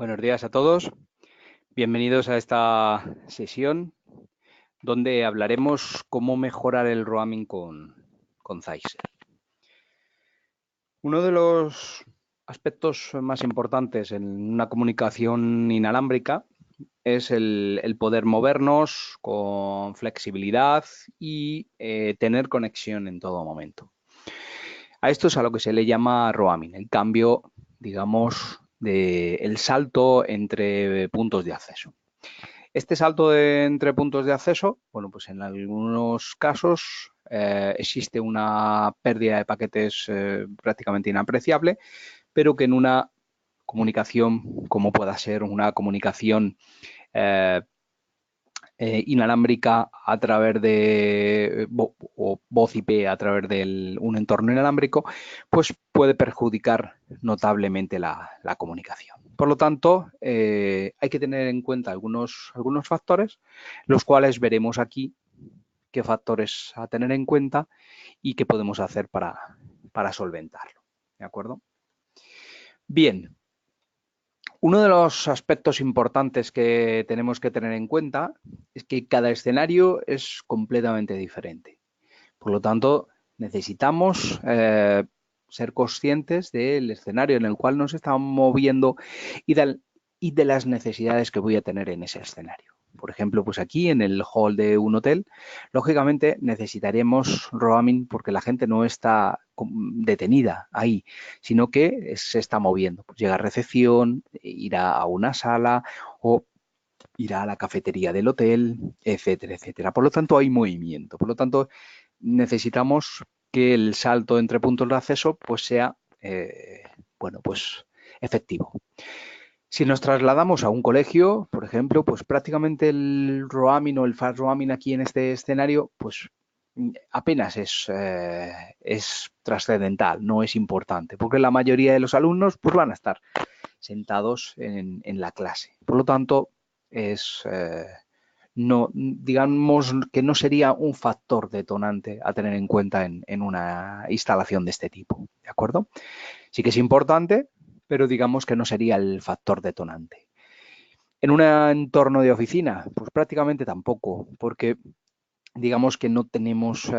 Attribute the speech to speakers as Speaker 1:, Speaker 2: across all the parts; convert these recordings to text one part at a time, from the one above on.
Speaker 1: Buenos días a todos. Bienvenidos a esta sesión donde hablaremos cómo mejorar el roaming con Zyxel. Uno de los aspectos más importantes en una comunicación inalámbrica es el poder movernos con flexibilidad y tener conexión en todo momento. A esto es a lo que se le llama roaming, el cambio, digamos, el salto entre puntos de acceso. Este salto entre puntos de acceso, bueno, pues en algunos casos existe una pérdida de paquetes prácticamente inapreciable, pero que en una comunicación, como pueda ser una comunicación eh, inalámbrica a través de o voz IP a través de un entorno inalámbrico, pues puede perjudicar notablemente la comunicación. Por lo tanto, hay que tener en cuenta algunos factores, los cuales veremos aquí qué factores a tener en cuenta y qué podemos hacer para solventarlo. ¿De acuerdo? Bien, uno de los aspectos importantes que tenemos que tener en cuenta es que cada escenario es completamente diferente. Por lo tanto, necesitamos ser conscientes del escenario en el cual nos estamos moviendo y de las necesidades que voy a tener en ese escenario. Por ejemplo, pues aquí en el hall de un hotel, lógicamente necesitaremos roaming porque la gente no está detenida ahí, sino que se está moviendo. Pues llega a recepción, irá a una sala o irá a la cafetería del hotel, etcétera, etcétera. Por lo tanto, hay movimiento. Por lo tanto, necesitamos que el salto entre puntos de acceso pues sea, bueno, pues efectivo. Si nos trasladamos a un colegio, por ejemplo, pues prácticamente el roaming o el fast roaming aquí en este escenario, pues apenas es trascendental, no es importante, porque la mayoría de los alumnos pues van a estar sentados en la clase. Por lo tanto, es no, digamos que no sería un factor detonante a tener en cuenta en una instalación de este tipo, ¿de acuerdo? Sí que es importante, pero digamos que no sería el factor detonante. En un entorno de oficina, pues prácticamente tampoco, porque digamos que no tenemos,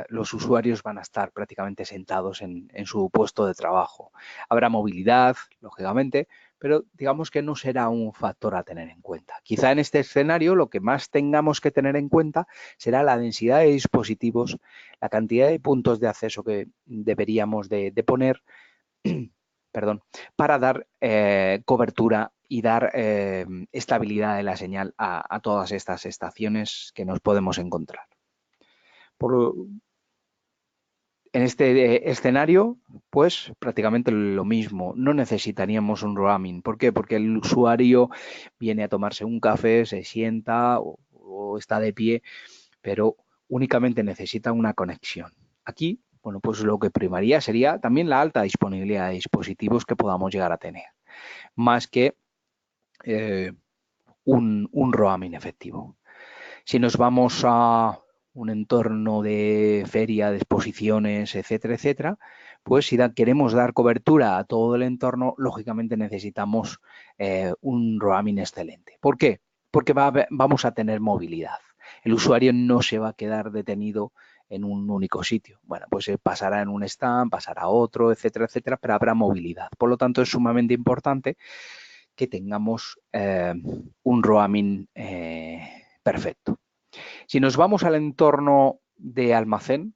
Speaker 1: los usuarios van a estar prácticamente sentados en su puesto de trabajo. Habrá movilidad, lógicamente, pero digamos que no será un factor a tener en cuenta. Quizá en este escenario lo que más tengamos que tener en cuenta será la densidad de dispositivos, la cantidad de puntos de acceso que deberíamos de poner, perdón, para dar cobertura y dar estabilidad de la señal a todas estas estaciones que nos podemos encontrar. En este escenario, pues prácticamente lo mismo. No necesitaríamos un roaming. ¿Por qué? Porque el usuario viene a tomarse un café, se sienta o está de pie, pero únicamente necesita una conexión. Aquí, bueno, pues lo que primaría sería también la alta disponibilidad de dispositivos que podamos llegar a tener, más que eh, un roaming efectivo. Si nos vamos a un entorno de feria, de exposiciones, etcétera, etcétera, pues si queremos dar cobertura a todo el entorno, lógicamente necesitamos un roaming excelente. ¿Por qué? Porque vamos a tener movilidad. El usuario no se va a quedar detenido en un único sitio. Bueno, pues pasará en un stand, pasará a otro, etcétera, etcétera, pero habrá movilidad. Por lo tanto, es sumamente importante que tengamos un roaming perfecto. Si nos vamos al entorno de almacén,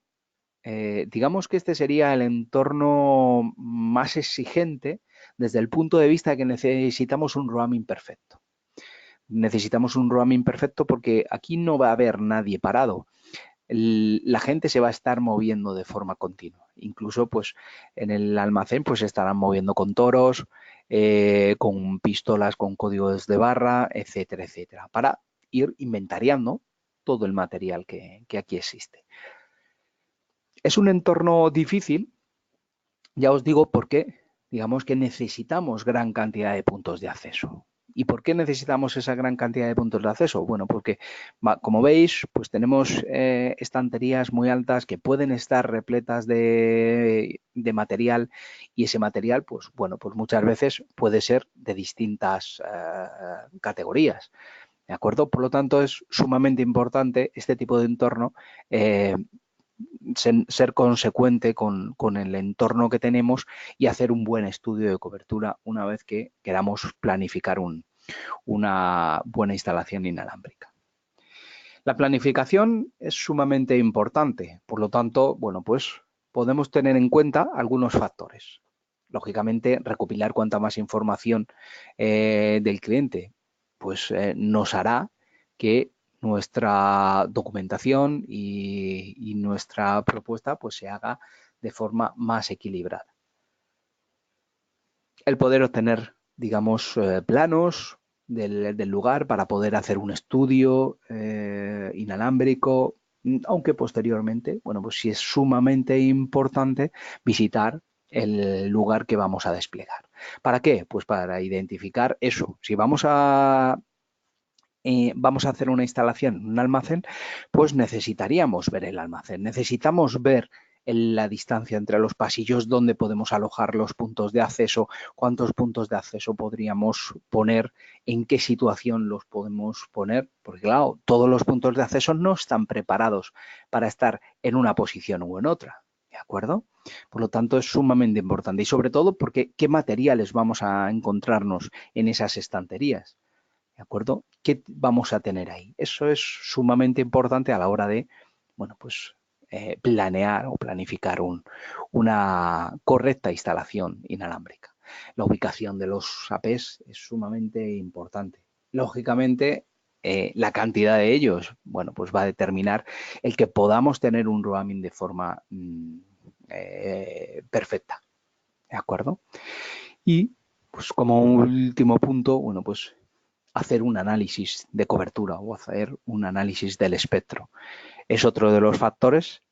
Speaker 1: digamos que este sería el entorno más exigente desde el punto de vista de que necesitamos un roaming perfecto. Necesitamos un roaming perfecto porque aquí no va a haber nadie parado. La gente se va a estar moviendo de forma continua. Incluso pues en el almacén pues se estarán moviendo con toros, con pistolas, con códigos de barra, etcétera, etcétera, para ir inventariando todo el material que aquí existe. Es un entorno difícil, ya os digo, porque digamos que necesitamos gran cantidad de puntos de acceso. ¿Y por qué necesitamos esa gran cantidad de puntos de acceso? Bueno, porque como veis, pues tenemos estanterías muy altas que pueden estar repletas de material, y ese material, pues bueno, pues muchas veces puede ser de distintas categorías. ¿De acuerdo? Por lo tanto, es sumamente importante este tipo de entorno, ser consecuente con el entorno que tenemos y hacer un buen estudio de cobertura una vez que queramos planificar una buena instalación inalámbrica. La planificación es sumamente importante, por lo tanto, bueno, pues podemos tener en cuenta algunos factores. Lógicamente, recopilar cuanta más información del cliente, pues nos hará que nuestra documentación y nuestra propuesta pues se haga de forma más equilibrada. El poder obtener, digamos, planos del lugar para poder hacer un estudio inalámbrico, aunque posteriormente, bueno, pues sí es sumamente importante visitar el lugar que vamos a desplegar. ¿Para qué? Pues para identificar eso. Si vamos a hacer una instalación en un almacén, pues necesitaríamos ver el almacén, necesitamos ver la distancia entre los pasillos, dónde podemos alojar los puntos de acceso, cuántos puntos de acceso podríamos poner, en qué situación los podemos poner, porque claro, todos los puntos de acceso no están preparados para estar en una posición u en otra. ¿De acuerdo? Por lo tanto, es sumamente importante y sobre todo porque qué materiales vamos a encontrarnos en esas estanterías. ¿De acuerdo? ¿Qué vamos a tener ahí? Eso es sumamente importante a la hora de, bueno, pues planear o planificar una correcta instalación inalámbrica. La ubicación de los APs es sumamente importante. Lógicamente, la cantidad de ellos, bueno, pues va a determinar el que podamos tener un roaming de forma perfecta. ¿De acuerdo? Y, pues como último punto, bueno, pues hacer un análisis de cobertura o hacer un análisis del espectro. Es otro de los factores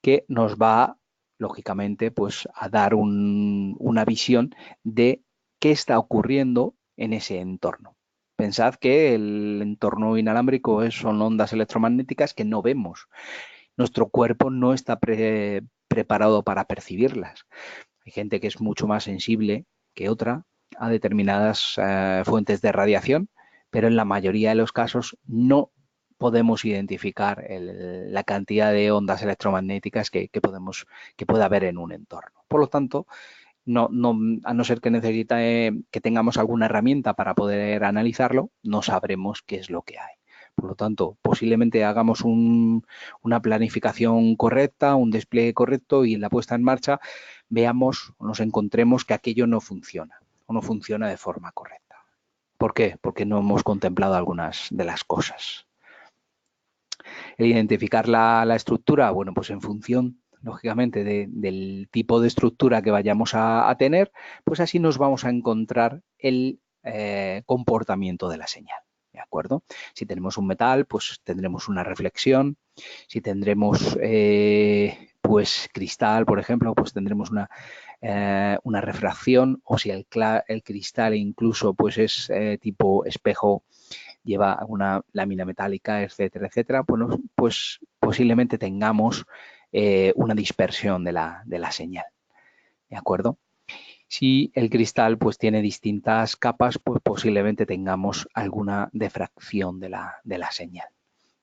Speaker 1: que nos va, lógicamente, pues a dar una visión de qué está ocurriendo en ese entorno. Pensad que el entorno inalámbrico son ondas electromagnéticas que no vemos. Nuestro cuerpo no está preparado para percibirlas. Hay gente que es mucho más sensible que otra a determinadas fuentes de radiación, pero en la mayoría de los casos no podemos identificar la cantidad de ondas electromagnéticas que pueda haber en un entorno. Por lo tanto, a no ser que tengamos alguna herramienta para poder analizarlo, no sabremos qué es lo que hay. Por lo tanto, posiblemente hagamos una planificación correcta, un despliegue correcto y en la puesta en marcha veamos o nos encontremos que aquello no funciona o no funciona de forma correcta. ¿Por qué? Porque no hemos contemplado algunas de las cosas. El identificar la estructura, bueno, pues en función, lógicamente, del tipo de estructura que vayamos a tener, pues así nos vamos a encontrar el comportamiento de la señal. ¿De acuerdo? Si tenemos un metal, pues tendremos una reflexión. Si tendremos pues cristal, por ejemplo, pues tendremos una refracción, o si el cristal incluso pues es tipo espejo, lleva una lámina metálica, etcétera, etcétera, bueno, pues posiblemente tengamos una dispersión de la señal. ¿De acuerdo? Si el cristal pues tiene distintas capas, pues posiblemente tengamos alguna difracción de la señal.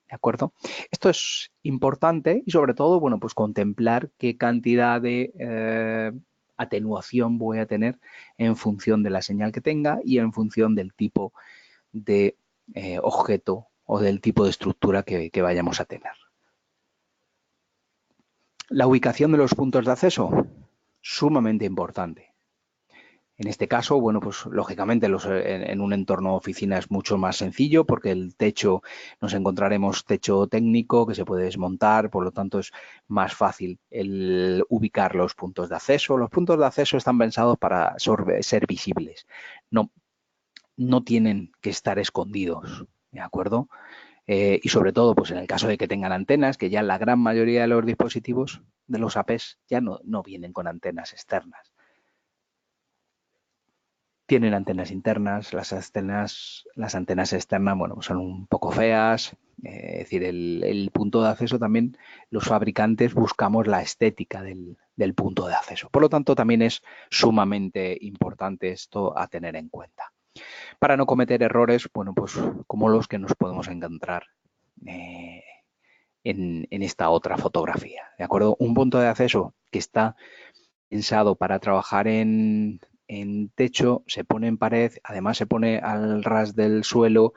Speaker 1: ¿De acuerdo? Esto es importante y sobre todo, bueno, pues contemplar qué cantidad de atenuación voy a tener en función de la señal que tenga y en función del tipo de objeto o del tipo de estructura que vayamos a tener. La ubicación de los puntos de acceso, sumamente importante. En este caso, bueno, pues lógicamente en un entorno oficina es mucho más sencillo porque el techo, nos encontraremos techo técnico que se puede desmontar, por lo tanto es más fácil el ubicar los puntos de acceso. Los puntos de acceso están pensados para ser visibles, no tienen que estar escondidos, ¿de acuerdo? Y sobre todo, pues en el caso de que tengan antenas, que ya la gran mayoría de los dispositivos de los APs ya no vienen con antenas externas. Tienen antenas internas, las antenas externas, bueno, son un poco feas. Es decir, el punto de acceso también, los fabricantes buscamos la estética del punto de acceso. Por lo tanto, también es sumamente importante esto a tener en cuenta. Para no cometer errores, bueno, pues como los que nos podemos encontrar en esta otra fotografía, ¿de acuerdo? Un punto de acceso que está pensado para trabajar en techo, se pone en pared, además se pone al ras del suelo,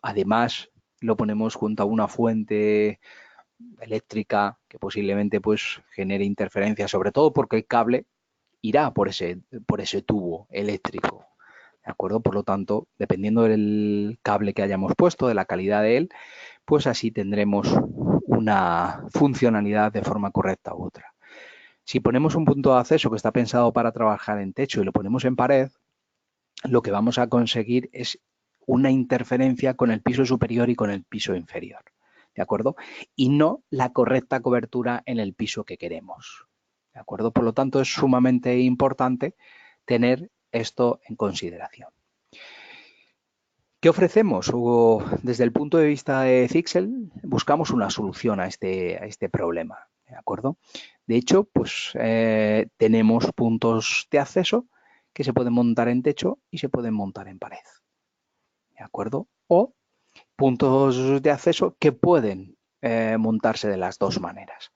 Speaker 1: además lo ponemos junto a una fuente eléctrica que posiblemente pues genere interferencia, sobre todo porque el cable irá por ese tubo eléctrico. ¿De acuerdo? Por lo tanto, dependiendo del cable que hayamos puesto, de la calidad de él, pues así tendremos una funcionalidad de forma correcta u otra. Si ponemos un punto de acceso que está pensado para trabajar en techo y lo ponemos en pared, lo que vamos a conseguir es una interferencia con el piso superior y con el piso inferior, ¿de acuerdo? Y no la correcta cobertura en el piso que queremos, ¿de acuerdo? Por lo tanto, es sumamente importante tener esto en consideración. ¿Qué ofrecemos? Desde el punto de vista de Zixel, buscamos una solución a este problema, ¿de acuerdo? De hecho, pues tenemos puntos de acceso que se pueden montar en techo y se pueden montar en pared, ¿de acuerdo? O puntos de acceso que pueden montarse de las dos maneras.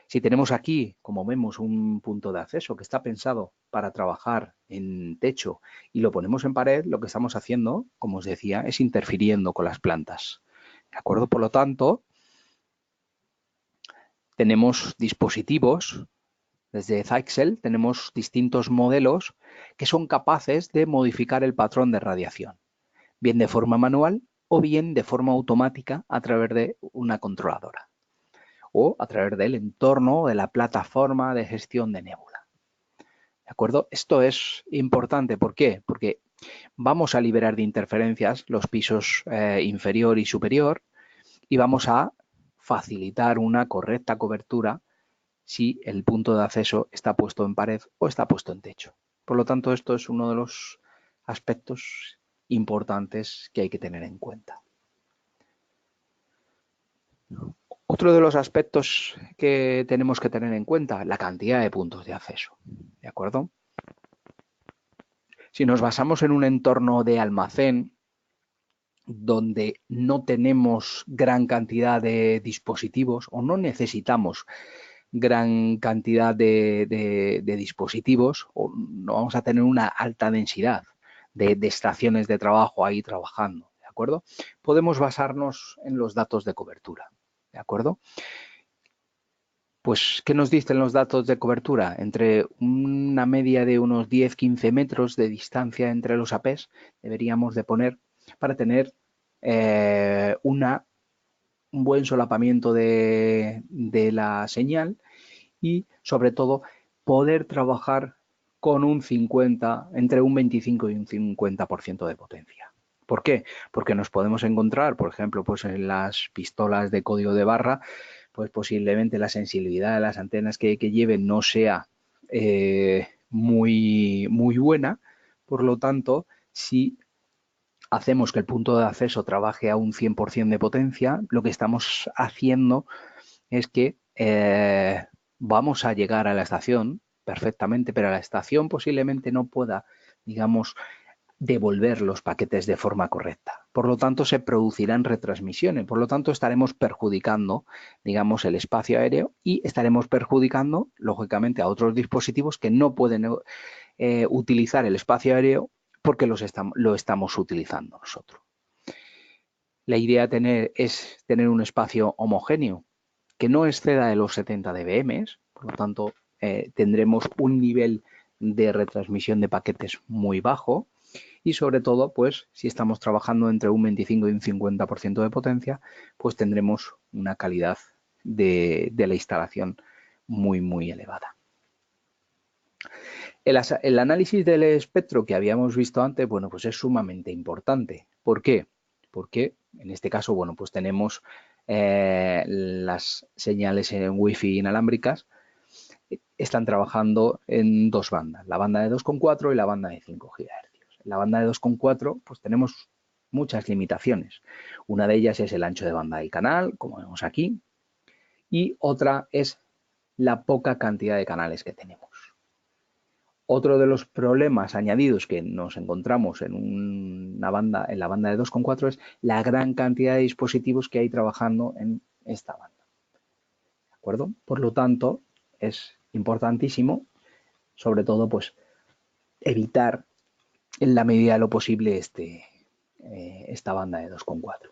Speaker 1: Si tenemos aquí, como vemos, un punto de acceso que está pensado para trabajar en techo y lo ponemos en pared, lo que estamos haciendo, como os decía, es interfiriendo con las plantas. ¿De acuerdo? Por lo tanto, tenemos dispositivos, desde Zyxel tenemos distintos modelos que son capaces de modificar el patrón de radiación, bien de forma manual o bien de forma automática a través de una controladora o a través del entorno de la plataforma de gestión de nébula. ¿De acuerdo? Esto es importante. ¿Por qué? Porque vamos a liberar de interferencias los pisos inferior y superior y vamos a facilitar una correcta cobertura si el punto de acceso está puesto en pared o está puesto en techo. Por lo tanto, esto es uno de los aspectos importantes que hay que tener en cuenta. Otro de los aspectos que tenemos que tener en cuenta, la cantidad de puntos de acceso. ¿De acuerdo? Si nos basamos en un entorno de almacén donde no tenemos gran cantidad de dispositivos o no necesitamos gran cantidad de dispositivos, o no vamos a tener una alta densidad de estaciones de trabajo ahí trabajando, ¿de acuerdo? Podemos basarnos en los datos de cobertura, ¿de acuerdo? Pues, ¿qué nos dicen los datos de cobertura? Entre una media de unos 10-15 metros de distancia entre los APs deberíamos de poner para tener un buen solapamiento de la señal y, sobre todo, poder trabajar con un 50, entre un 25 y un 50% de potencia. ¿Por qué? Porque nos podemos encontrar, por ejemplo, pues en las pistolas de código de barra, pues posiblemente la sensibilidad de las antenas que lleven no sea muy buena. Por lo tanto, si hacemos que el punto de acceso trabaje a un 100% de potencia, lo que estamos haciendo es que vamos a llegar a la estación perfectamente, pero la estación posiblemente no pueda, digamos, devolver los paquetes de forma correcta. Por lo tanto, se producirán retransmisiones. Por lo tanto, estaremos perjudicando, digamos, el espacio aéreo y estaremos perjudicando, lógicamente, a otros dispositivos que no pueden utilizar el espacio aéreo porque lo estamos utilizando nosotros. La idea es tener un espacio homogéneo que no exceda de los 70 dBm, por lo tanto, tendremos un nivel de retransmisión de paquetes muy bajo y, sobre todo, pues si estamos trabajando entre un 25 y un 50% de potencia, pues tendremos una calidad de la instalación muy elevada. El análisis del espectro que habíamos visto antes, bueno, pues es sumamente importante. ¿Por qué? Porque en este caso, bueno, pues tenemos las señales en Wi-Fi inalámbricas están trabajando en dos bandas, la banda de 2,4 y la banda de 5 GHz. En la banda de 2,4 pues tenemos muchas limitaciones. Una de ellas es el ancho de banda del canal, como vemos aquí, y otra es la poca cantidad de canales que tenemos. Otro de los problemas añadidos que nos encontramos en la banda de 2,4 es la gran cantidad de dispositivos que hay trabajando en esta banda. ¿De acuerdo? Por lo tanto, es importantísimo, sobre todo, pues, evitar en la medida de lo posible esta banda de 2,4.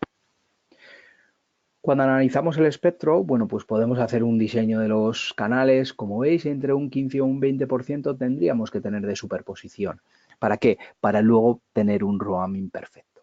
Speaker 1: Cuando analizamos el espectro, bueno, pues podemos hacer un diseño de los canales. Como veis, entre un 15 o un 20% tendríamos que tener de superposición. ¿Para qué? Para luego tener un roaming perfecto.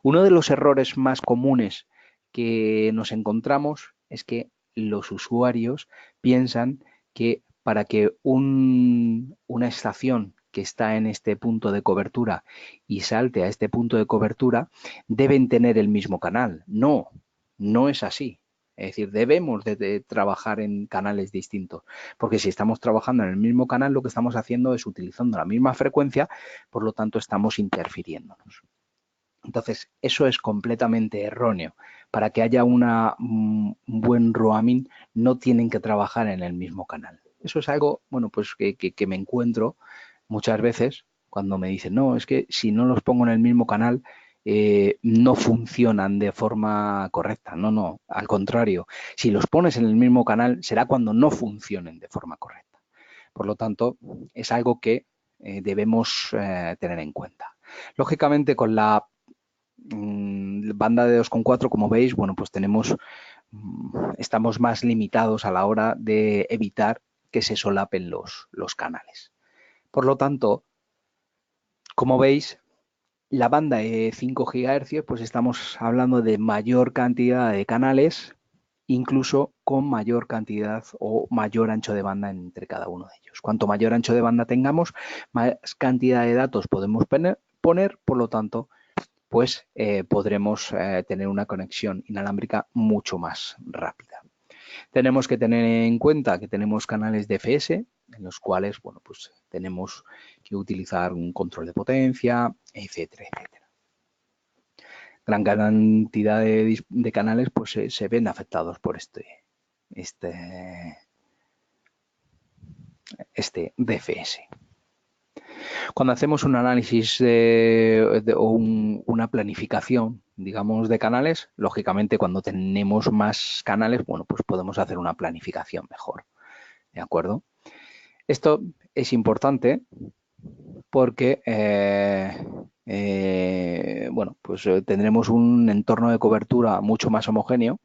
Speaker 1: Uno de los errores más comunes que nos encontramos es que los usuarios piensan que para que una estación que está en este punto de cobertura y salte a este punto de cobertura deben tener el mismo canal. No, no es así. Es decir, debemos de trabajar en canales distintos, porque si estamos trabajando en el mismo canal, lo que estamos haciendo es utilizando la misma frecuencia, por lo tanto estamos interfiriéndonos. Entonces, eso es completamente erróneo. Para que haya un buen roaming, no tienen que trabajar en el mismo canal. Eso es algo, bueno, pues que me encuentro muchas veces cuando me dicen, no, es que si no los pongo en el mismo canal, no funcionan de forma correcta. No, no, al contrario. Si los pones en el mismo canal, será cuando no funcionen de forma correcta. Por lo tanto, es algo que debemos tener en cuenta. Lógicamente, con la banda de 2,4, como veis, bueno, pues estamos más limitados a la hora de evitar que se solapen los canales. Por lo tanto, como veis, la banda de 5 GHz, pues estamos hablando de mayor cantidad de canales, incluso con mayor cantidad o mayor ancho de banda entre cada uno de ellos. Cuanto mayor ancho de banda tengamos, más cantidad de datos podemos poner, por lo tanto, pues podremos tener una conexión inalámbrica mucho más rápida. Tenemos que tener en cuenta que tenemos canales DFS en los cuales, bueno, pues tenemos que utilizar un control de potencia, etcétera, etcétera. Gran cantidad de canales pues se ven afectados por este DFS. Cuando hacemos un análisis o una planificación, digamos, de canales, lógicamente cuando tenemos más canales, bueno, pues podemos hacer una planificación mejor, ¿de acuerdo? Esto es importante porque, bueno, pues tendremos un entorno de cobertura mucho más homogéneo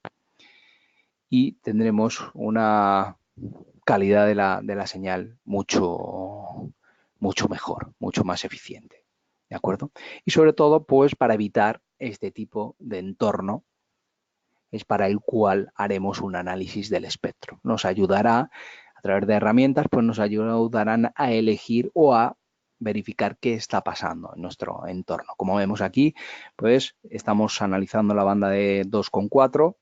Speaker 1: y tendremos una calidad de la señal mucho mejor, mucho más eficiente, ¿de acuerdo? Y sobre todo, pues para evitar este tipo de entorno es para el cual haremos un análisis del espectro. Nos ayudará, a través de herramientas, pues nos ayudarán a elegir o a verificar qué está pasando en nuestro entorno. Como vemos aquí, pues estamos analizando la banda de 2,4,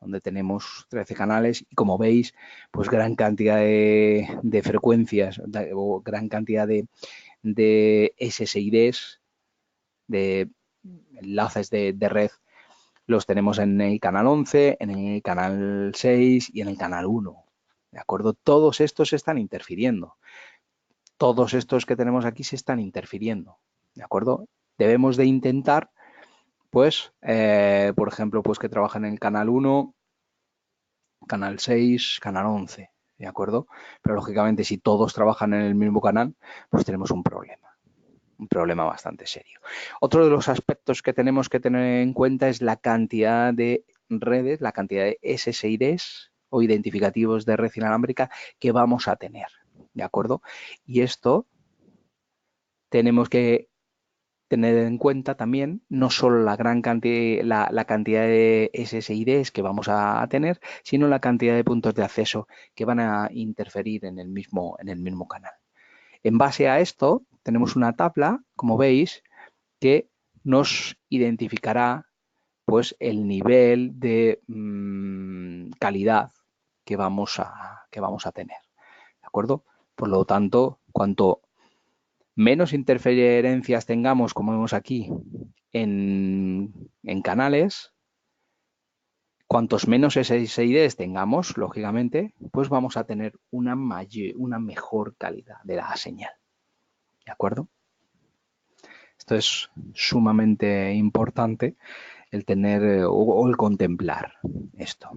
Speaker 1: donde tenemos 13 canales y como veis, pues gran cantidad de frecuencias o gran cantidad de SSIDs, de enlaces de red, los tenemos en el canal 11, en el canal 6 y en el canal 1. ¿De acuerdo? Todos estos se están interfiriendo. Todos estos que tenemos aquí se están interfiriendo. ¿De acuerdo? Debemos de intentar, pues, por ejemplo, pues que trabajen en el canal 1, canal 6, canal 11, ¿de acuerdo? Pero lógicamente si todos trabajan en el mismo canal, pues tenemos un problema bastante serio. Otro de los aspectos que tenemos que tener en cuenta es la cantidad de redes, la cantidad de SSIDs o identificativos de red inalámbrica que vamos a tener, ¿de acuerdo? Y esto tenemos que tener en cuenta también no solo la gran cantidad, la cantidad de SSIDs que vamos a tener, sino la cantidad de puntos de acceso que van a interferir en el mismo canal. En base a esto, tenemos una tabla, como veis, que nos identificará pues el nivel de calidad que vamos a tener. ¿De acuerdo? Por lo tanto, cuanto menos interferencias tengamos, como vemos aquí, en canales, cuantos menos SSIDs tengamos, lógicamente, pues vamos a tener una mejor calidad de la señal. ¿De acuerdo? Esto es sumamente importante, el tener o el contemplar esto.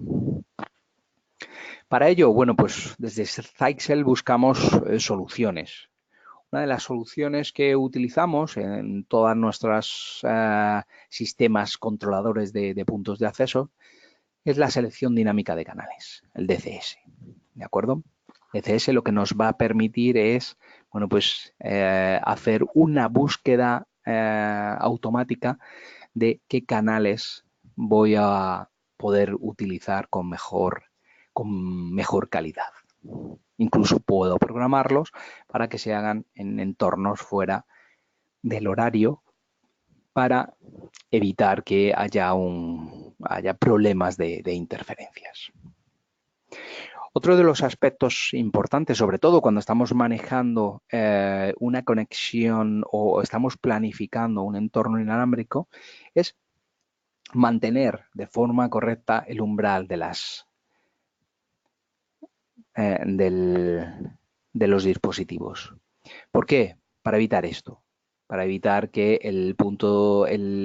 Speaker 1: Para ello, bueno, pues desde Zyxel buscamos soluciones. Una de las soluciones que utilizamos en todas nuestras sistemas controladores de puntos de acceso es la selección dinámica de canales, el DCS. ¿De acuerdo? DCS lo que nos va a permitir es, bueno, pues hacer una búsqueda automática de qué canales voy a poder utilizar con mejor calidad. Incluso puedo programarlos para que se hagan en entornos fuera del horario para evitar que haya problemas de interferencias. Otro de los aspectos importantes, sobre todo cuando estamos manejando una conexión o estamos planificando un entorno inalámbrico, es mantener de forma correcta el umbral de los dispositivos. ¿Por qué? Para evitar esto, para evitar que el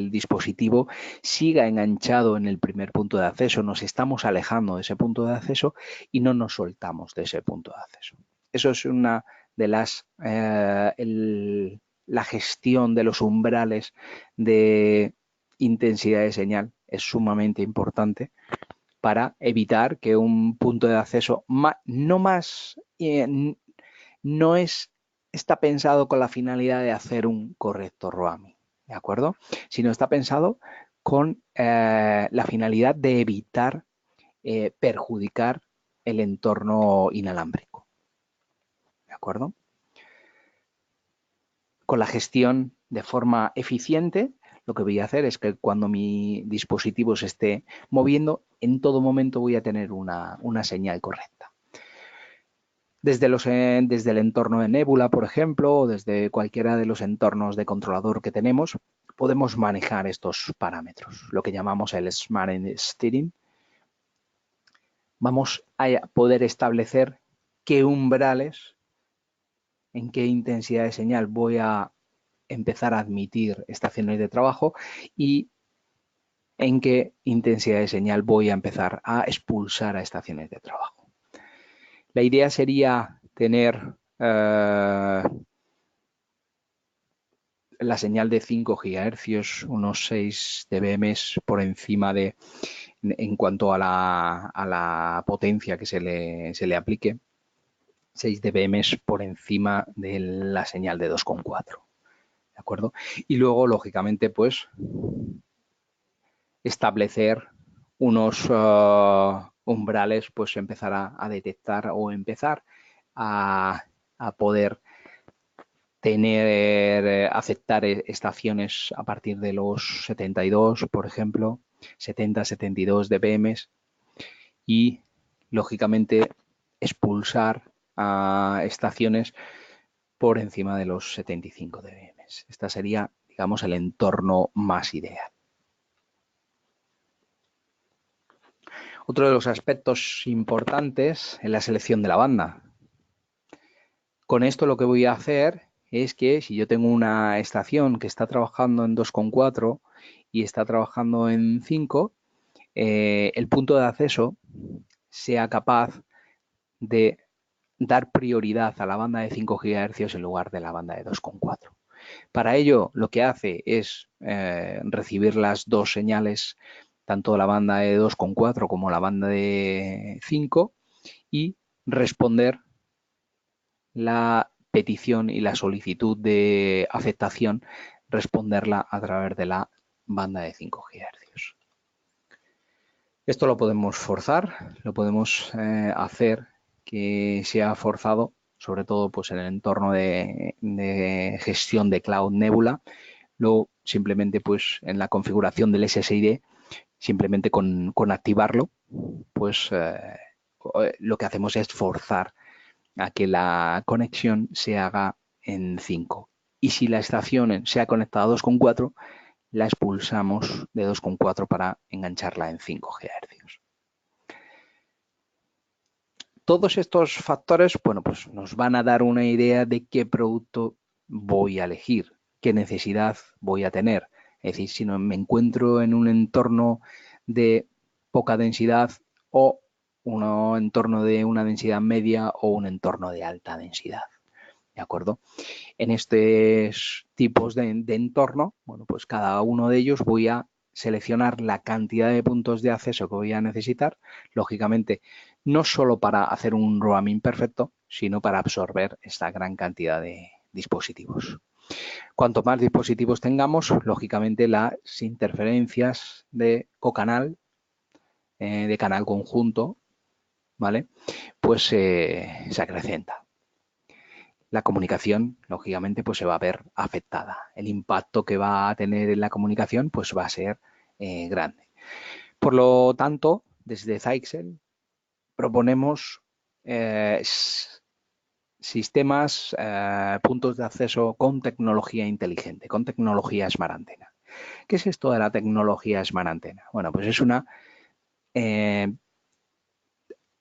Speaker 1: dispositivo siga enganchado en el primer punto de acceso. Nos estamos alejando de ese punto de acceso y no nos soltamos de ese punto de acceso. Eso es una de las la gestión de los umbrales de intensidad de señal es sumamente importante para evitar que un punto de acceso no está pensado con la finalidad de hacer un correcto roaming, ¿de acuerdo? Sino está pensado con la finalidad de evitar perjudicar el entorno inalámbrico, ¿de acuerdo? Con la gestión de forma eficiente, lo que voy a hacer es que cuando mi dispositivo se esté moviendo, en todo momento voy a tener una señal correcta. Desde el entorno de Nebula, por ejemplo, o desde cualquiera de los entornos de controlador que tenemos, podemos manejar estos parámetros, lo que llamamos el Smart Steering. Vamos a poder establecer qué umbrales, en qué intensidad de señal voy a empezar a admitir estaciones de trabajo y en qué intensidad de señal voy a empezar a expulsar a estaciones de trabajo. La idea sería tener la señal de 5 GHz, unos 6 dBm por encima en cuanto a la potencia que se le aplique, 6 dBm por encima de la señal de 2,4. ¿De acuerdo? Y luego, lógicamente, pues establecer unos umbrales, pues empezar a detectar o empezar a poder aceptar estaciones a partir de los 72, por ejemplo, 70, 72 dBm y, lógicamente, expulsar a estaciones por encima de los 75 dBm. Este sería, digamos, el entorno más ideal. Otro de los aspectos importantes es la selección de la banda. Con esto lo que voy a hacer es que si yo tengo una estación que está trabajando en 2,4 y está trabajando en 5, el punto de acceso sea capaz de dar prioridad a la banda de 5 GHz en lugar de la banda de 2,4. Para ello, lo que hace es recibir las dos señales, tanto la banda de 2,4 como la banda de 5, y responder la petición y la solicitud de aceptación, responderla a través de la banda de 5 GHz. Esto lo podemos forzar, lo podemos hacer que sea forzado, sobre todo pues, en el entorno de gestión de Cloud Nebula. Luego, simplemente pues, en la configuración del SSID, simplemente con activarlo, pues lo que hacemos es forzar a que la conexión se haga en 5. Y si la estación se ha conectado a 2,4, la expulsamos de 2,4 para engancharla en 5 GHz. Todos estos factores, bueno, pues nos van a dar una idea de qué producto voy a elegir, qué necesidad voy a tener. Es decir, si no me encuentro en un entorno de poca densidad o un entorno de una densidad media o un entorno de alta densidad. ¿De acuerdo? En estos tipos de entorno, bueno, pues cada uno de ellos voy a seleccionar la cantidad de puntos de acceso que voy a necesitar, lógicamente, no solo para hacer un roaming perfecto, sino para absorber esta gran cantidad de dispositivos. Cuanto más dispositivos tengamos, lógicamente las interferencias de cocanal, de canal conjunto, ¿vale? Pues se acrecenta. La comunicación, lógicamente, pues se va a ver afectada. El impacto que va a tener en la comunicación, pues va a ser grande. Por lo tanto, desde Zyxel proponemos sistemas, puntos de acceso con tecnología inteligente, con tecnología Smart Antenna. ¿Qué es esto de la tecnología Smart Antenna? Bueno, pues es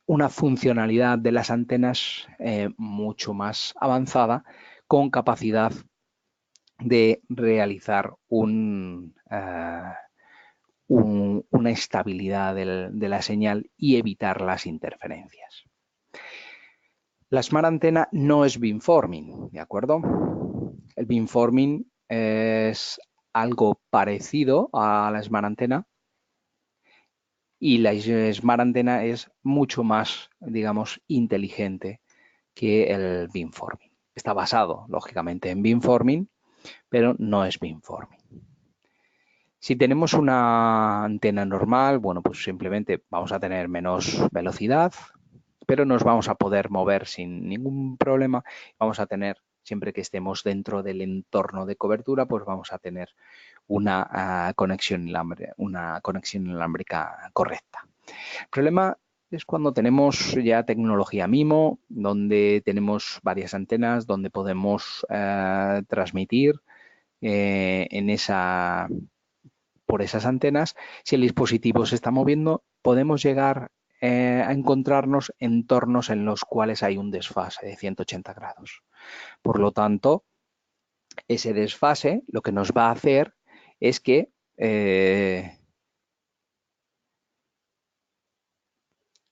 Speaker 1: una funcionalidad de las antenas mucho más avanzada, con capacidad de realizar una estabilidad de la señal y evitar las interferencias. La Smart Antenna no es beamforming, ¿de acuerdo? El beamforming es algo parecido a la Smart Antenna y la Smart Antenna es mucho más, digamos, inteligente que el beamforming. Está basado, lógicamente, en beamforming, pero no es beamforming. Si tenemos una antena normal, bueno, pues simplemente vamos a tener menos velocidad, pero nos vamos a poder mover sin ningún problema. Vamos a tener, siempre que estemos dentro del entorno de cobertura, pues vamos a tener una conexión inalámbrica correcta. El problema es cuando tenemos ya tecnología MIMO, donde tenemos varias antenas, donde podemos transmitir por esas antenas. Si el dispositivo se está moviendo, podemos llegar a encontrarnos entornos en los cuales hay un desfase de 180 grados. Por lo tanto, ese desfase lo que nos va a hacer es que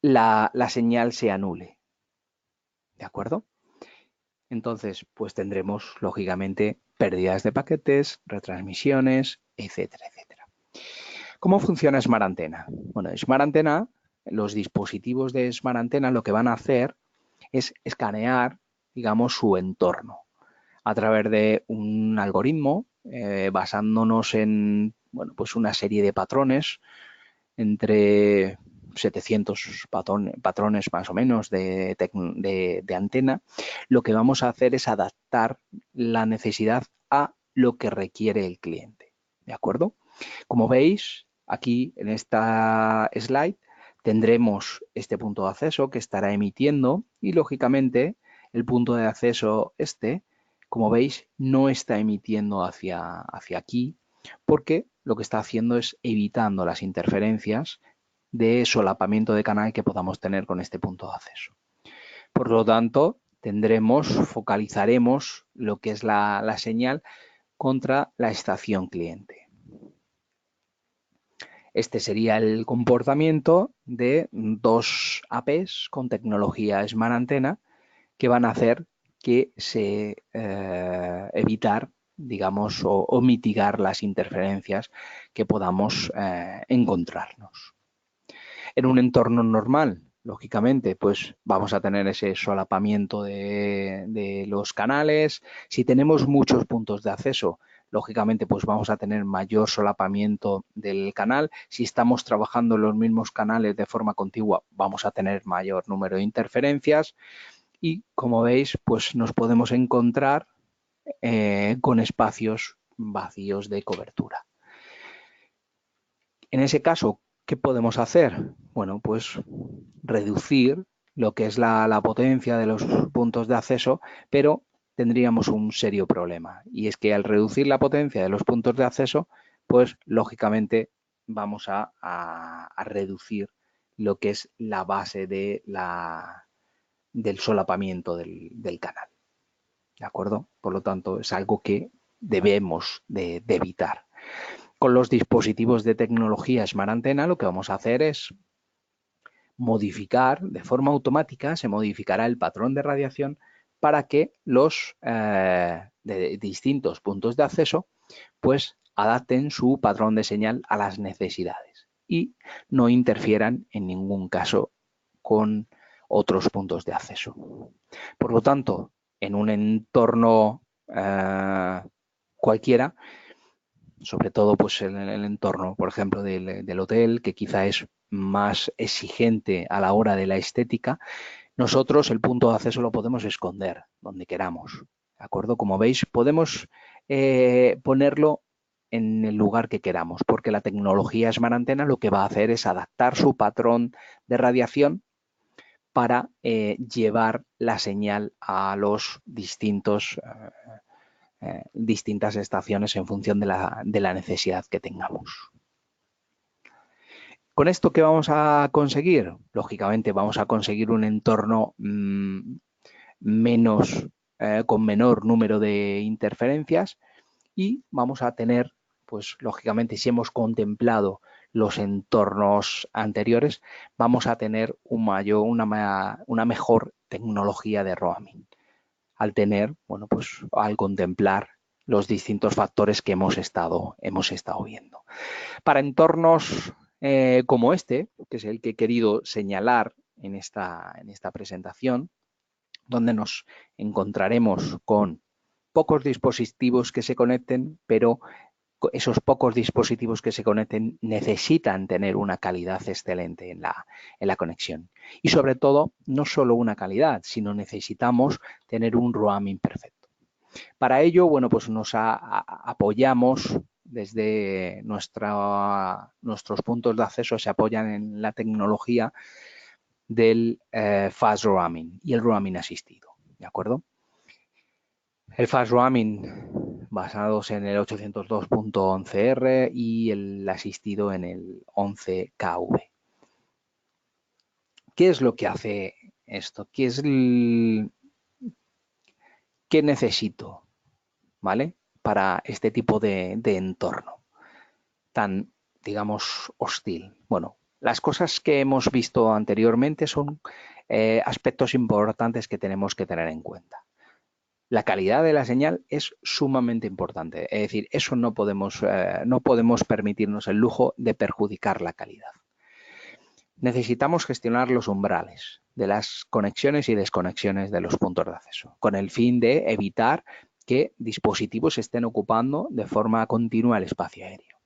Speaker 1: la señal se anule. ¿De acuerdo? Entonces, pues tendremos, lógicamente, pérdidas de paquetes, retransmisiones, etcétera, etcétera. ¿Cómo funciona Smart Antenna? Bueno, Smart Antenna, los dispositivos de Smart Antenna lo que van a hacer es escanear, digamos, su entorno a través de un algoritmo basándonos en, bueno, pues una serie de patrones entre 700 patrones más o menos de antena. Lo que vamos a hacer es adaptar la necesidad a lo que requiere el cliente. ¿De acuerdo? Como veis, aquí en esta slide tendremos este punto de acceso que estará emitiendo y, lógicamente, el punto de acceso como veis, no está emitiendo hacia aquí porque lo que está haciendo es evitando las interferencias de solapamiento de canal que podamos tener con este punto de acceso. Por lo tanto, focalizaremos lo que es la señal contra la estación cliente. Este sería el comportamiento de dos APs con tecnología Smart Antenna que van a hacer que se evitar, digamos, o mitigar las interferencias que podamos encontrarnos. En un entorno normal, lógicamente, pues vamos a tener ese solapamiento de los canales. Si tenemos muchos puntos de acceso, lógicamente, pues vamos a tener mayor solapamiento del canal. Si estamos trabajando en los mismos canales de forma contigua, vamos a tener mayor número de interferencias. Y como veis, pues nos podemos encontrar con espacios vacíos de cobertura. En ese caso, ¿qué podemos hacer? Bueno, pues reducir lo que es la potencia de los puntos de acceso, pero tendríamos un serio problema. Y es que al reducir la potencia de los puntos de acceso, pues lógicamente vamos a reducir lo que es la base del solapamiento del canal. ¿De acuerdo? Por lo tanto, es algo que debemos de evitar. Con los dispositivos de tecnología Smart Antenna lo que vamos a hacer es modificar, de forma automática, se modificará el patrón de radiación para que los de distintos puntos de acceso pues adapten su patrón de señal a las necesidades y no interfieran en ningún caso con otros puntos de acceso. Por lo tanto, en un entorno cualquiera, sobre todo pues en el entorno, por ejemplo, del hotel, que quizá es más exigente a la hora de la estética, nosotros el punto de acceso lo podemos esconder donde queramos. ¿De acuerdo? Como veis, podemos ponerlo en el lugar que queramos, porque la tecnología Smart Antenna lo que va a hacer es adaptar su patrón de radiación para llevar la señal a los distintas estaciones en función de la necesidad que tengamos. ¿Con esto qué vamos a conseguir? Lógicamente vamos a conseguir un entorno con menor número de interferencias y vamos a tener, pues lógicamente si hemos contemplado los entornos anteriores, vamos a tener una mejor tecnología de roaming. Al contemplar los distintos factores que hemos estado viendo. Para entornos como este, que es el que he querido señalar en esta presentación, donde nos encontraremos con pocos dispositivos que se conecten, pero esos pocos dispositivos que se conecten necesitan tener una calidad excelente en la conexión. Y sobre todo, no solo una calidad, sino necesitamos tener un roaming perfecto. Para ello, bueno, pues nos apoyamos desde nuestros puntos de acceso, se apoyan en la tecnología del fast roaming y el roaming asistido, ¿de acuerdo? El fast roaming basados en el 802.11r y el asistido en el 11kV. ¿Qué es lo que hace esto? ¿Qué necesito? ¿Vale? Para este tipo de entorno tan, digamos, hostil. Bueno, las cosas que hemos visto anteriormente son aspectos importantes que tenemos que tener en cuenta. La calidad de la señal es sumamente importante. Es decir, eso no podemos permitirnos el lujo de perjudicar la calidad. Necesitamos gestionar los umbrales de las conexiones y desconexiones de los puntos de acceso, con el fin de evitar que dispositivos estén ocupando de forma continua el espacio aéreo.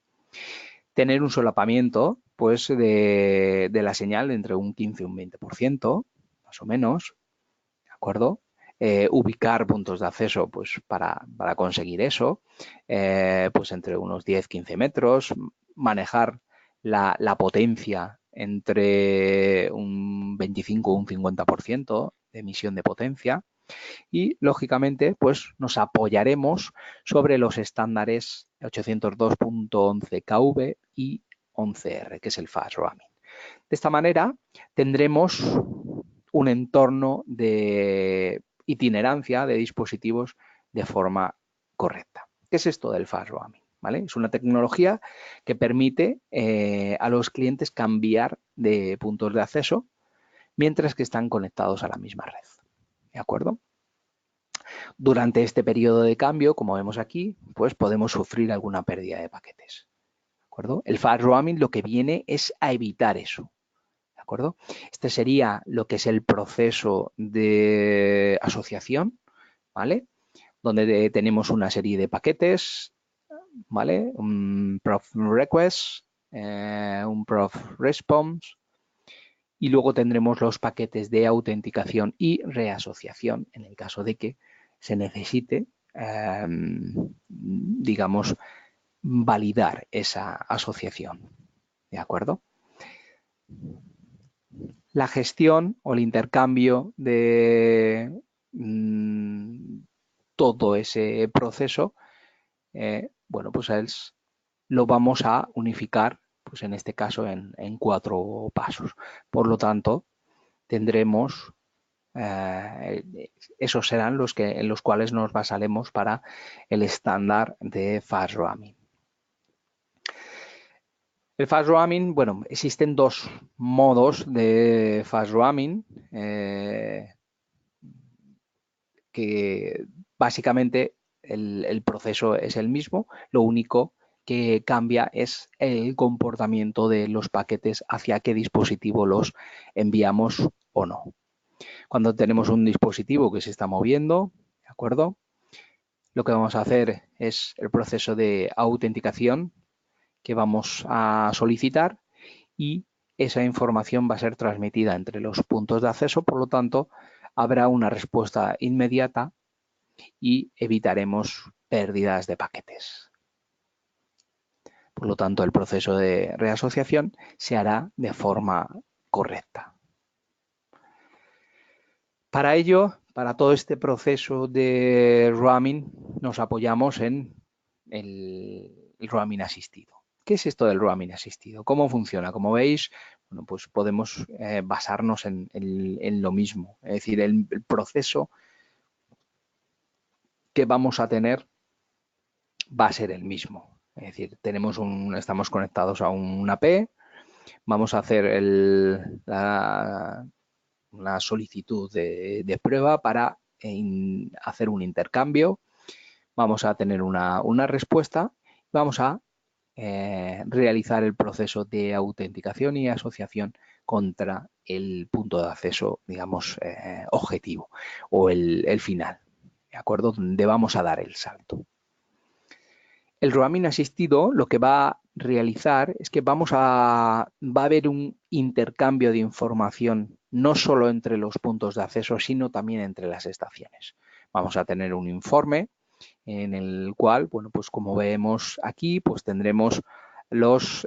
Speaker 1: Tener un solapamiento pues, de la señal de entre un 15 y un 20%, más o menos, ¿de acuerdo? Ubicar puntos de acceso pues, para conseguir eso, pues entre unos 10-15 metros, manejar la potencia entre un 25 o un 50% de emisión de potencia y, lógicamente, pues nos apoyaremos sobre los estándares 802.11kV y 11R, que es el fast roaming. De esta manera tendremos un entorno de itinerancia de dispositivos de forma correcta. ¿Qué es esto del fast roaming? ¿Vale? Es una tecnología que permite a los clientes cambiar de puntos de acceso mientras que están conectados a la misma red. ¿De acuerdo? Durante este periodo de cambio, como vemos aquí, pues podemos sufrir alguna pérdida de paquetes. ¿De acuerdo? El fast roaming lo que viene es a evitar eso. ¿De acuerdo? Este sería lo que es el proceso de asociación, ¿vale? Donde tenemos una serie de paquetes, ¿vale? Un prof request, un prof response y luego tendremos los paquetes de autenticación y reasociación en el caso de que se necesite, digamos, validar esa asociación. ¿De acuerdo? la gestión o el intercambio de todo ese proceso, bueno, pues lo vamos a unificar, pues en este caso en 4 pasos. Por lo tanto, tendremos, esos serán en los cuales nos basaremos para el estándar de fast roaming. El fast roaming, bueno, existen 2 modos de fast roaming, que básicamente el proceso es el mismo, lo único que cambia es el comportamiento de los paquetes, hacia qué dispositivo los enviamos o no. Cuando tenemos un dispositivo que se está moviendo, ¿de acuerdo? Lo que vamos a hacer es el proceso de autenticación que vamos a solicitar, y esa información va a ser transmitida entre los puntos de acceso, por lo tanto, habrá una respuesta inmediata y evitaremos pérdidas de paquetes. Por lo tanto, el proceso de reasociación se hará de forma correcta. Para ello, para todo este proceso de roaming, nos apoyamos en el roaming asistido. ¿Qué es esto del roaming asistido? ¿Cómo funciona? Como veis, bueno, pues podemos basarnos en lo mismo. Es decir, el proceso que vamos a tener va a ser el mismo. Es decir, estamos conectados a una AP, vamos a hacer una solicitud de prueba para hacer un intercambio, vamos a tener una respuesta, vamos a realizar el proceso de autenticación y asociación contra el punto de acceso, digamos, objetivo o el final, ¿de acuerdo? Donde vamos a dar el salto. El roaming asistido lo que va a realizar es que va a haber un intercambio de información no solo entre los puntos de acceso, sino también entre las estaciones. Vamos a tener un informe en el cual, bueno, pues como vemos aquí, pues tendremos los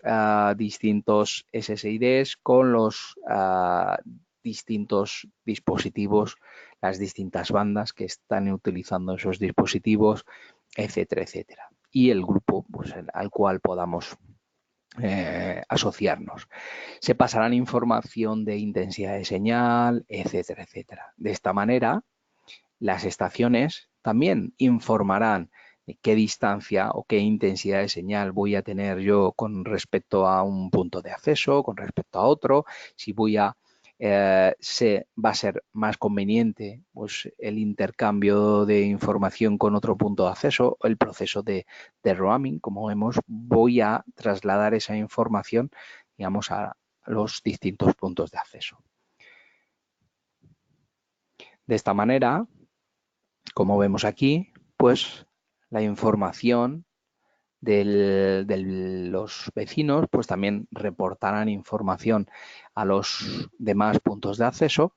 Speaker 1: distintos SSIDs con los distintos dispositivos, las distintas bandas que están utilizando esos dispositivos, etcétera, etcétera. Y el grupo, pues, al cual podamos asociarnos. Se pasarán información de intensidad de señal, etcétera, etcétera. De esta manera, las estaciones también informarán de qué distancia o qué intensidad de señal voy a tener yo con respecto a un punto de acceso, con respecto a otro, si va a ser más conveniente pues, el intercambio de información con otro punto de acceso, el proceso de roaming, como vemos, voy a trasladar esa información, digamos, a los distintos puntos de acceso. De esta manera, como vemos aquí, pues la información de los vecinos pues también reportarán información a los demás puntos de acceso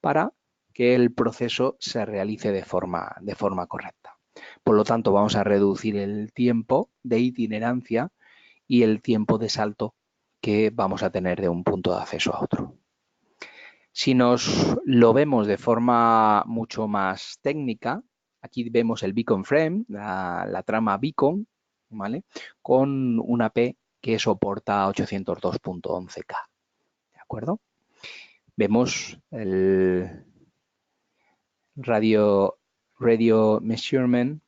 Speaker 1: para que el proceso se realice de forma correcta. Por lo tanto, vamos a reducir el tiempo de itinerancia y el tiempo de salto que vamos a tener de un punto de acceso a otro. Si nos lo vemos de forma mucho más técnica, aquí vemos el beacon frame, la trama beacon, ¿vale? Con una AP que soporta 802.11K, ¿de acuerdo? Vemos el radio measurement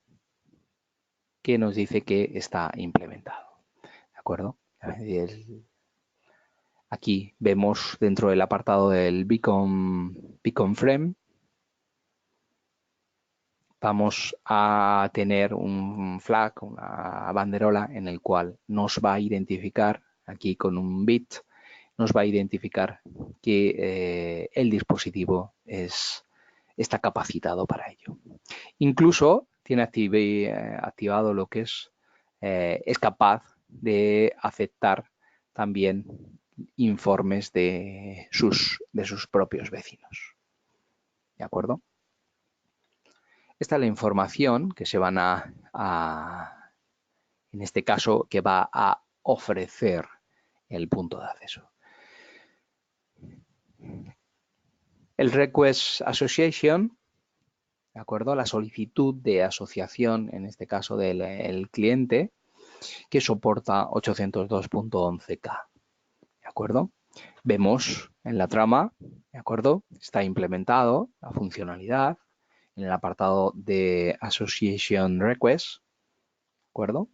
Speaker 1: que nos dice que está implementado, ¿de acuerdo? Aquí vemos dentro del apartado del beacon frame, vamos a tener un flag, una banderola en el cual nos va a identificar, aquí con un bit, nos va a identificar que el dispositivo está capacitado para ello. Incluso tiene activado lo que es capaz de aceptar también informes de sus propios vecinos. ¿De acuerdo? Esta es la información que se van en este caso, que va a ofrecer el punto de acceso. El Request Association, ¿de acuerdo? La solicitud de asociación, en este caso del cliente, que soporta 802.11k, ¿de acuerdo? Vemos en la trama, ¿de acuerdo? Está implementado la funcionalidad en el apartado de Association Request, ¿de acuerdo?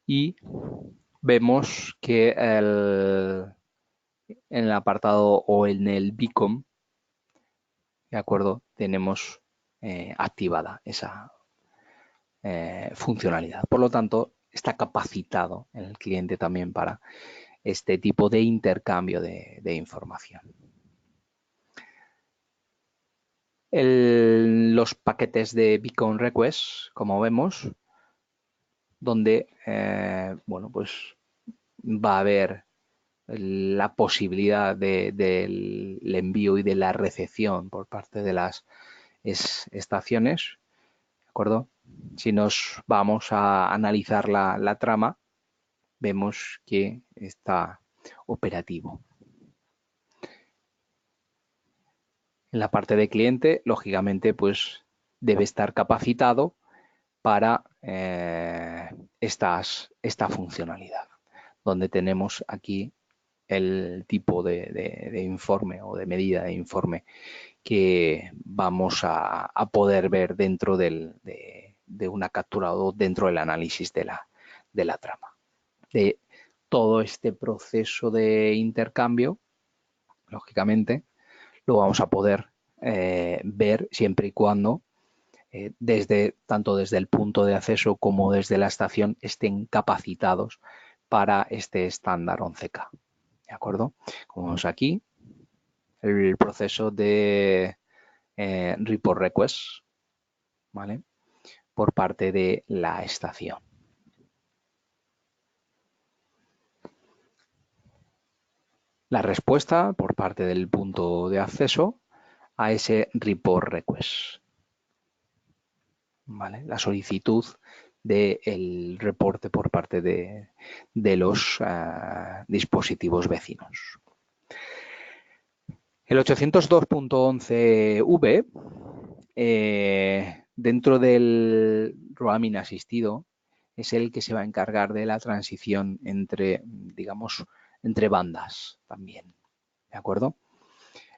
Speaker 1: Y vemos que en el apartado o en el beacon, ¿de acuerdo? Tenemos activada esa funcionalidad. Por lo tanto, está capacitado el cliente también para este tipo de intercambio de información. Los paquetes de Beacon Request, como vemos, donde bueno, pues va a haber la posibilidad del envío y de la recepción por parte de las estaciones, ¿de acuerdo? Si nos vamos a analizar la trama, vemos que está operativo. En la parte de cliente, lógicamente, pues debe estar capacitado para esta funcionalidad, donde tenemos aquí el tipo de informe o de medida de informe que vamos a poder ver dentro de una captura o dentro del análisis de la trama. De todo este proceso de intercambio, lógicamente, lo vamos a poder ver siempre y cuando tanto desde el punto de acceso como desde la estación estén capacitados para este estándar 11K. ¿De acuerdo? Como vemos aquí, el proceso de report request, ¿vale? Por parte de la estación. La respuesta por parte del punto de acceso a ese report request, ¿vale? La solicitud del reporte por parte de los dispositivos vecinos. El 802.11v, dentro del roaming asistido, es el que se va a encargar de la transición entre, digamos, entre bandas también, ¿de acuerdo?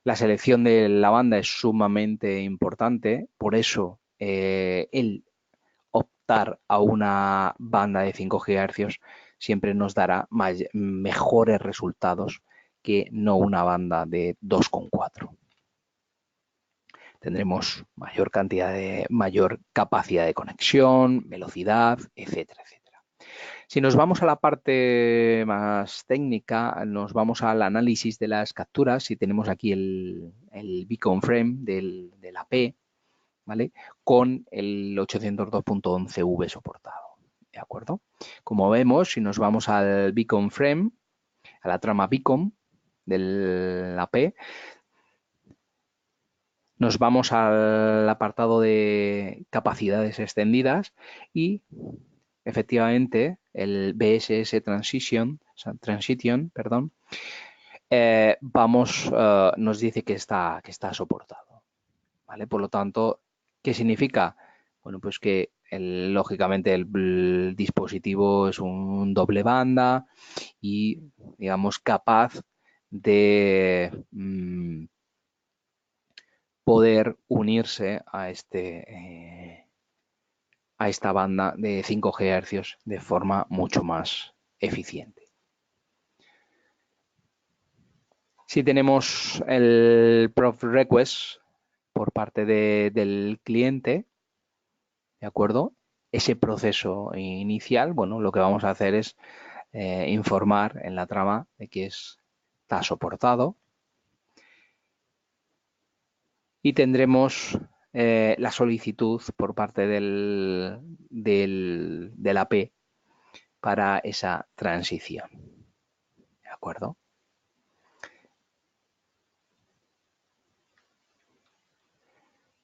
Speaker 1: La selección de la banda es sumamente importante, por eso el optar a una banda de 5 GHz siempre nos dará mejores resultados que no una banda de 2,4. Tendremos mayor capacidad de conexión, velocidad, etcétera, etcétera. Si nos vamos a la parte más técnica, nos vamos al análisis de las capturas. Si tenemos aquí el beacon frame del AP, ¿vale? Con el 802.11v soportado, ¿de acuerdo? Como vemos, si nos vamos al beacon frame, a la trama beacon del AP, nos vamos al apartado de capacidades extendidas y efectivamente el BSS Transition, nos dice que está soportado, ¿vale? Por lo tanto, ¿qué significa? Bueno, pues que lógicamente el dispositivo es un doble banda y, digamos, capaz de poder unirse a esta banda de 5 GHz de forma mucho más eficiente. Si tenemos el proof request por parte del cliente, ¿de acuerdo? Ese proceso inicial, bueno, lo que vamos a hacer es informar en la trama de que está soportado y tendremos la solicitud por parte del AP para esa transición. ¿De acuerdo?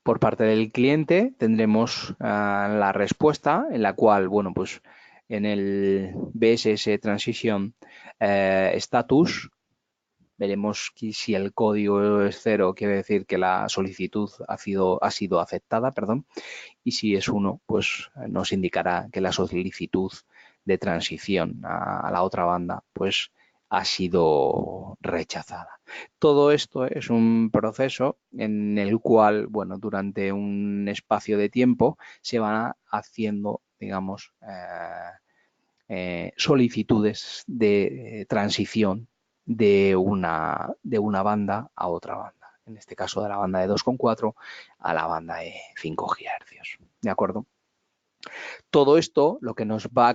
Speaker 1: Por parte del cliente tendremos la respuesta en la cual, bueno, pues en el BSS Transition Status, veremos si el código es 0, quiere decir que la solicitud ha sido aceptada, perdón, y si es 1, pues nos indicará que la solicitud de transición a la otra banda pues ha sido rechazada. Todo esto es un proceso en el cual, bueno, durante un espacio de tiempo se van haciendo, digamos, solicitudes de transición de una banda a otra banda. En este caso de la banda de 2,4 a la banda de 5 GHz. ¿De acuerdo? Todo esto lo que nos va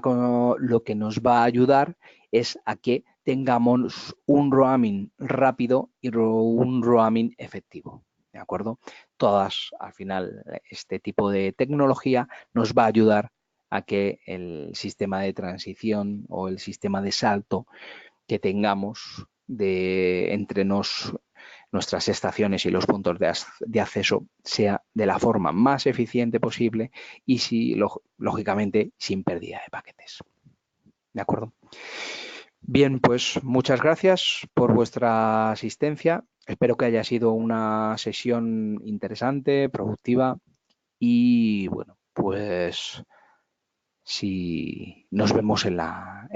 Speaker 1: a ayudar es a que tengamos un roaming rápido y un roaming efectivo. ¿De acuerdo? Todas, al final, este tipo de tecnología nos va a ayudar a que el sistema de transición o el sistema de salto que tengamos entre nuestras estaciones y los puntos de acceso sea de la forma más eficiente posible y lógicamente sin pérdida de paquetes. ¿De acuerdo? Bien, pues muchas gracias por vuestra asistencia. Espero que haya sido una sesión interesante, productiva y bueno, pues si nos vemos en la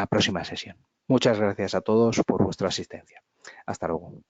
Speaker 1: próxima sesión. Muchas gracias a todos por vuestra asistencia. Hasta luego.